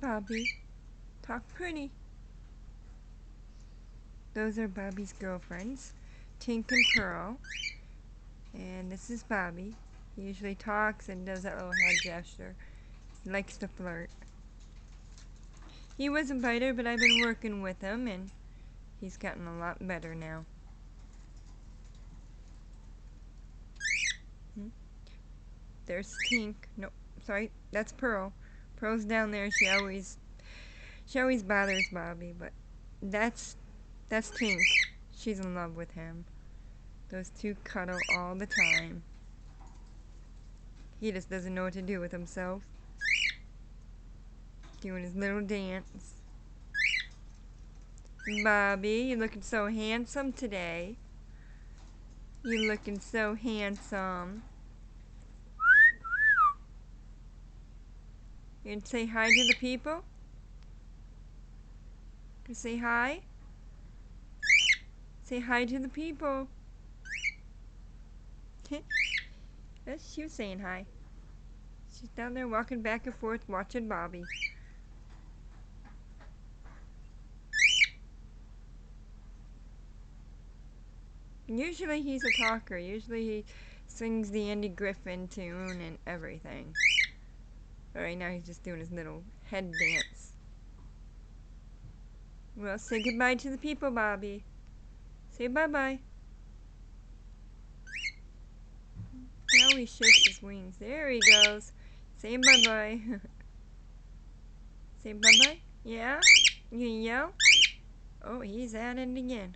Bobby. Talk pretty. Those are Bobby's girlfriends, Tink and Pearl. And this is Bobby. He usually talks and does that little head gesture. He likes to flirt. He was a biter, but I've been working with him, and he's gotten a lot better now. There's Tink. No, sorry, that's Pearl. Pearl's down there. She always bothers Bobby, but that's Tink. She's in love with him. Those two cuddle all the time. He just doesn't know what to do with himself. Doing his little dance. Bobby, you're looking so handsome today. You're looking so handsome. You gonna say hi to the people? Gonna say hi? Say hi to the people. Yes, she was saying hi. She's down there walking back and forth watching Bobby. Usually he's a talker. Usually he sings the Andy Griffin tune and everything. But right now he's just doing his little head dance. Well, say goodbye to the people, Bobby. Say bye-bye. Now he shakes his wings. There he goes. Say bye-bye. Say bye-bye. Yeah? You yell? Oh, he's at it again.